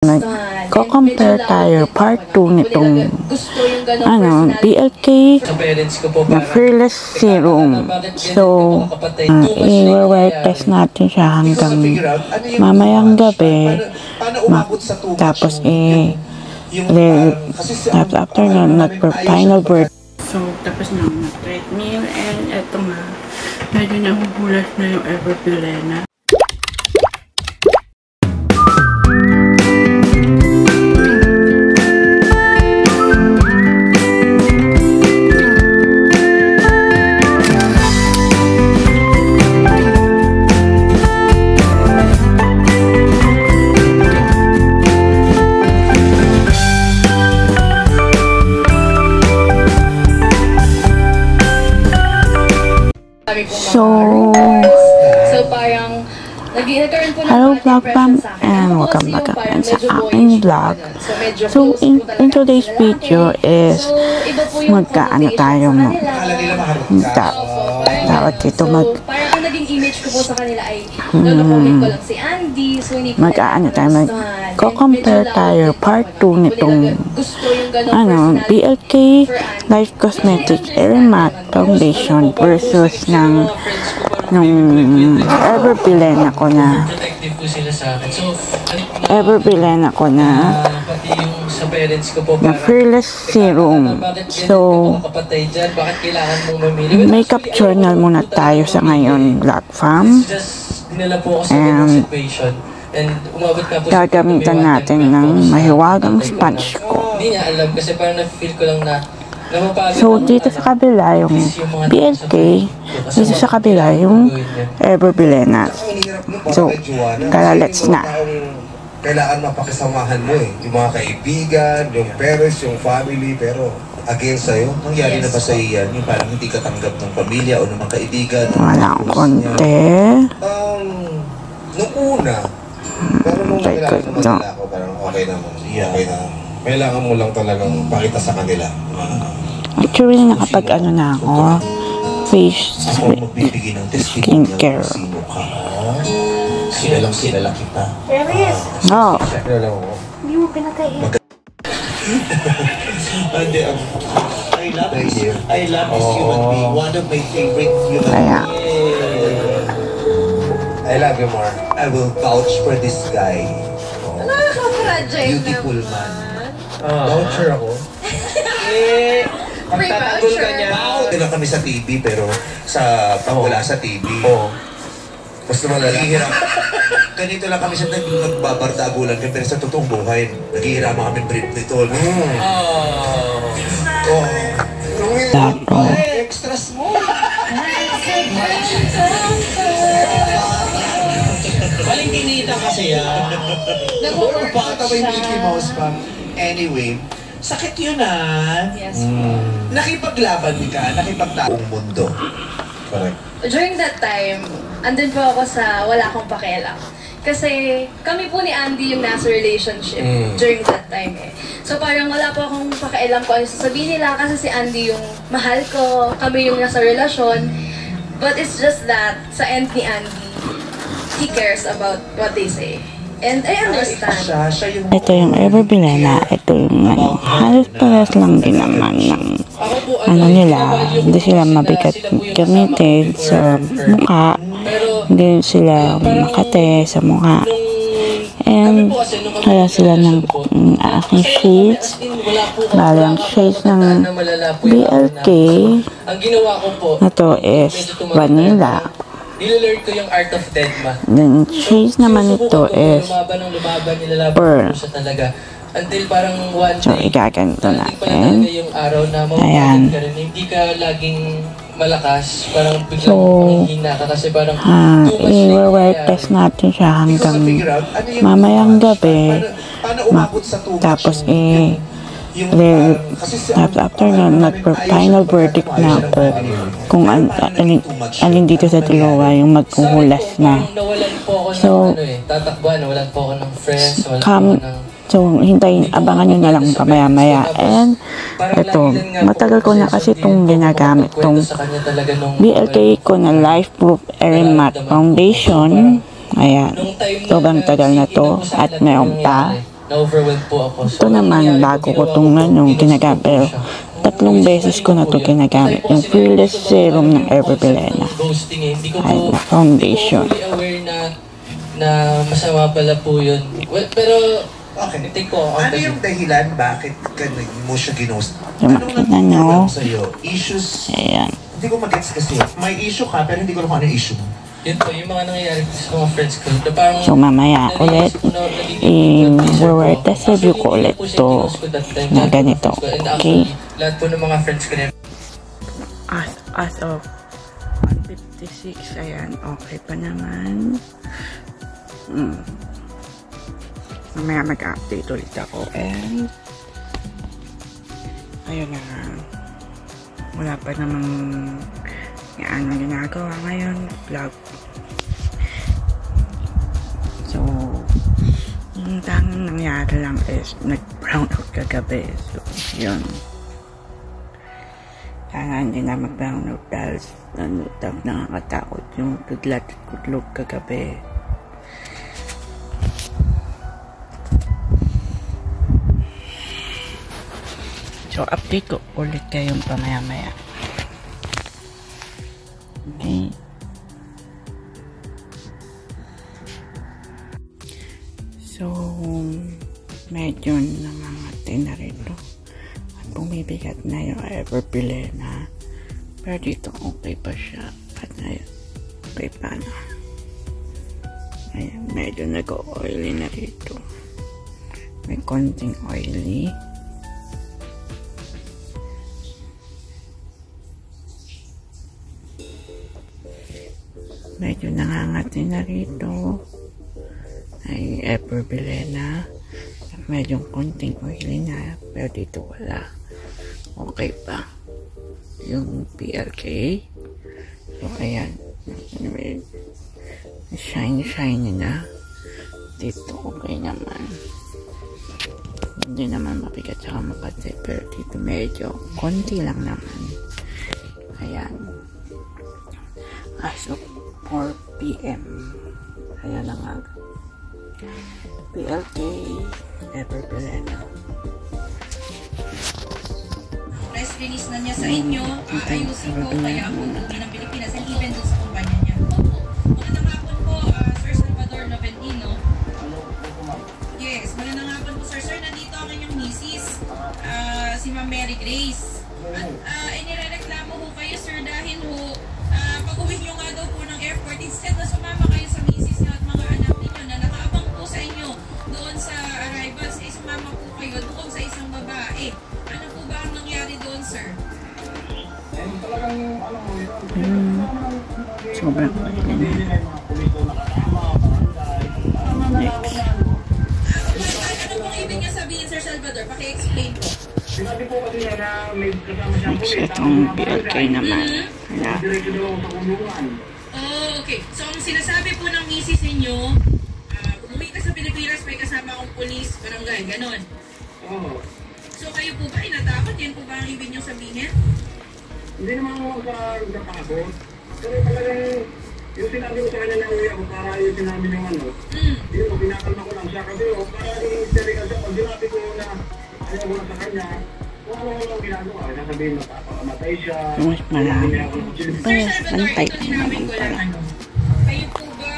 Nagko-compare tayo part 2 nitong BLK na Fearless Serum. So, i-wear test natin siya hanggang mamayang gabi. Tapos after nun, nag-final birth. So, tapos na ang treadmill and eto nga, medyo nahuhulas na yung Everbilena. So parang nagkaroon po ng hello vlog fam and welcome back again sa aking vlog. So in today's video is magkaano tayo tawag dito parang ang naging image ko po sa kanila ay lolokohin ko lang si Andy, so hindi po magko-compare tayo part 2 nitong BLK Life Cosmetics Air Matte Foundation versus ng Everbilena ko na Fearless Serum. So makeup journal muna tayo sa ngayon vlog fam, and gagamitan natin ng mahiwagang sponge ko. So dito sa kabila yung BLK, dito sa kabila yung Everbilena. So tara, let's na. Kailangan mapakisamahan mo yung mga kaibigan, yung parents, yung family, pero against sa'yo, nangyari na ba sa'yo yan? Yung parang hindi ka tanggap ng pamilya o ng mga kaibigan? Walang konti. Nung una, pero nung kailangan naman nila ako, parang okay naman. Okay na. Kailangan mo lang talagang pakita sa kanila. Actually, nakapag na ako, face skincare. Sinala kita. Oh. Hindi mo pinatay. I love this human being. One of my favorite human beings. I love you more. I will vouch for this guy. Beautiful man. Voucher ako. Pagtatagol ka niya. Ito lang kami sa TV, pero pag wala sa TV, mas naman naghihirap. Ganito lang kami sa nagbabardagulan kami, pero sa totoong buhay, naghihiraman kami brief nito. Extras mo. Maling kinita kasi yan. Baka may Mickey Mouse pa. Anyway, sakit yun Yes. Nakipaglaban ka, nakipagtaong mundo. Correct. During that time, andun po ako sa wala akong pakialam. Kasi kami po ni Andy yung nasa relationship during that time So parang wala po akong pakialam kung ano sasabihin nila kasi si Andy yung mahal ko, kami yung nasa relasyon. But it's just that sa end ni Andy, he cares about what they say. And I understand. Ito yung Everbilena, ito yung halos pares lang din naman ng nila. Hindi sila mabigat gamitin sa mukha, hindi sila makate sa mukha. And kaya sila ng aking shades. Bali ang shades ng BLK na to is vanilla. Nililert ko yung Art of Deadma. Then shades naman ito is pearl. Until parang one day, so igaganto natin. yung araw na ayan. Ka rin, hindi ka laging malakas, parang biglang panghihina ka kasi parang i-wear test natin siya hanggang mamayang gabi. Tapos after nun, nag-final verdict na ako kung alin dito sa dalawa yung magkuhulas na. So, abangan nyo na lang pamaya-maya. And, ito, matagal ko na kasi itong ginagamit, itong BLK ko na Life Proof Air Matte Foundation. Ayan, sobrang tagal na to at mayroon pa. na-overwhelmed po ako. Ito naman, bago ko itong ginagamit. Pero 3 beses ko na ito ginagamit. Yung Fearless Serum ng Everbilena. Ghosting eh. Hindi ko Ay, po, foundation. hindi ko fully aware na masama pala po yun. Well, pero, Okay. I think ko, Ano yung dahilan bakit mo siya ginost? Yung Anong makita nyo. nagpapalala sa'yo? Issues? Ayan. Hindi ko mag-gets kasi. May issue ka, pero hindi ko alam kung ano yung issue mo. yun po, yung mga nangyayari po sa mga friends ko. Na parang, So, mamaya ulit, i-wear test review ko ulit to na ganito. Okay? Lahat po ng mga friends ko na As of 156, ayan, okay pa naman. Mamaya mag-update ulit ako. And, ayun na nga. Wala pa namang ano ginagawa ngayon. Vlog. So, ang tanging nangyari lang is nag-brown out kagabi. So, yun. Sana hindi na mag-brown out dahil nakakatakot yung tudlat at kutlog kagabi. So, update ko ulit kayong pamaya-maya. Okay. So, medyo namangati na rito. At bumibigat na yung Everbilena. Pero dito okay pa siya. At okay pa na. Ayan, medyo nag-oily na rito. May konting oily. Medyo nangangati na rito. Ay Everbilena. Medyo konting oily na. Pero dito wala. Okay pa. Yung PLK. So, ayan. Shiny na. Dito okay naman. Hindi naman mabigat saka makati. Pero dito medyo konti lang naman. Ayan. As of 4 PM. Ayan na nga. PLK Everbilena. Press release na niya sa inyo, ayusin ko kaya ako hindi ng Pilipinas and even dun sa kumpanya niya. Magandang hapon po, Sir Salvador Noventino. Yes, magandang hapon po, sir. Sir, nandito ang inyong misis, si Ma'am Mary Grace. At inireklamo ho kayo, sir, dahil ho, pag-uwi nyo nga daw po ng airport, instead na sumama kayo sa misis niyo at mga anak ninyo na nakaabang po sa inyo doon sa arrivals, eh sumama po kayo doon sa isang babae. Ano po ba ang nangyari doon, sir? Sobrang next. Ano pong ibig niya sabihin, Sir Salvador? Paki-explain po. Next, itong PLK naman. Wala. Oh, okay. So, ang sinasabi po ng misis ninyo, umuwi ka sa Pilipinas, may kasama akong pulis, barangay, ganon. So, kayo po ba inatakot? Yan po ba ang ibig niyong sabihin? Hindi naman ako magkakapagod. Pero talagang yung sinabi ko sa kanya na uwi ako para yung sinabi yung ano, yun, pinakalma ko lang siya. Kasi para yung hysterical siya, pag sinabi ko na ayaw ko na sa kanya, kung ano ang ginagawa, sasabihin na papakamatay siya. Mas marami. Sir Parehas Salvador, ang type ito linawin naman ko lang pala. ano. Kayo po ba,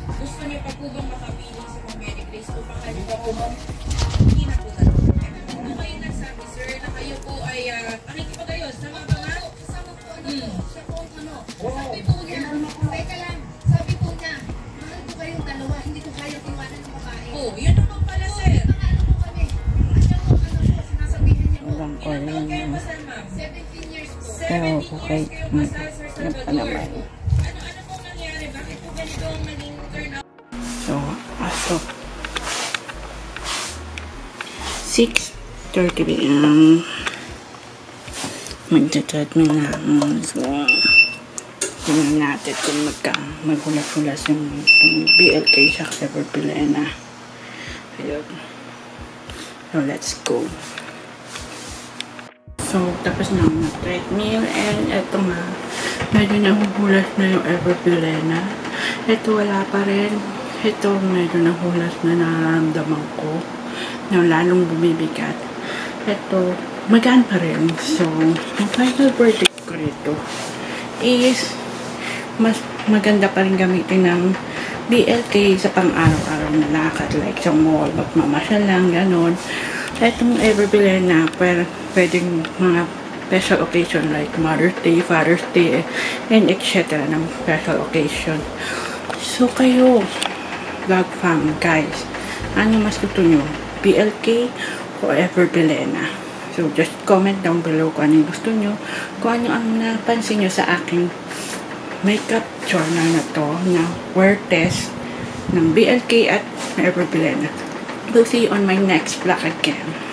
gusto niyo pa po bang makapiling sa mga Grace o pakali po po? Hindi na po talaga. Ano kayo nagsabi, sir, na kayo po ay pakikipagayos? Tama ba nga? Kasama po ano po, siya po ano. Sabi po niya, teka lang, sabi po niya, mahal po kayong dalawa, hindi ko kaya tiwanan ng babae. Oh, yun naman pala, sir. Ano po kami? Ano po, sinasabihan niya po. Walang Ilan taon kayo oily. kasal, ma'am? 17 years po. 17 okay. years kayo kasal, Sir Yan pa Salvador. naman. Ano po nangyari? Bakit po ganito ang naging turn out? So, as of 6:30 PM, magta-treatment na ako. So, tingnan natin kung maghulas-hulas yung BLK sa Everbilena. Ayun. So, let's go. So, tapos na ako mag-treadmill and eto nga, medyo nahuhulas na yung Everbilena. Ito wala pa rin. Ito medyo nahulas na nararamdaman ko. na lalong bumibigat. Ito, magaan pa rin. So, ang final verdict ko rito is mas maganda pa rin gamitin ng BLK sa pang-araw-araw na lakad, like sa mall, magmamasyal lang, ganon. Itong Everbilena na pwedeng mga special occasion like Mother's Day, Father's Day, and etc. ng special occasion. So kayo, vlog fam, guys, ano mas gusto nyo? BLK o Everbilena? So just comment down below kung ano yung gusto nyo, kung ano ang napansin nyo sa aking makeup journal na to na wear test ng BLK at Everbilena. We'll see you on my next vlog again.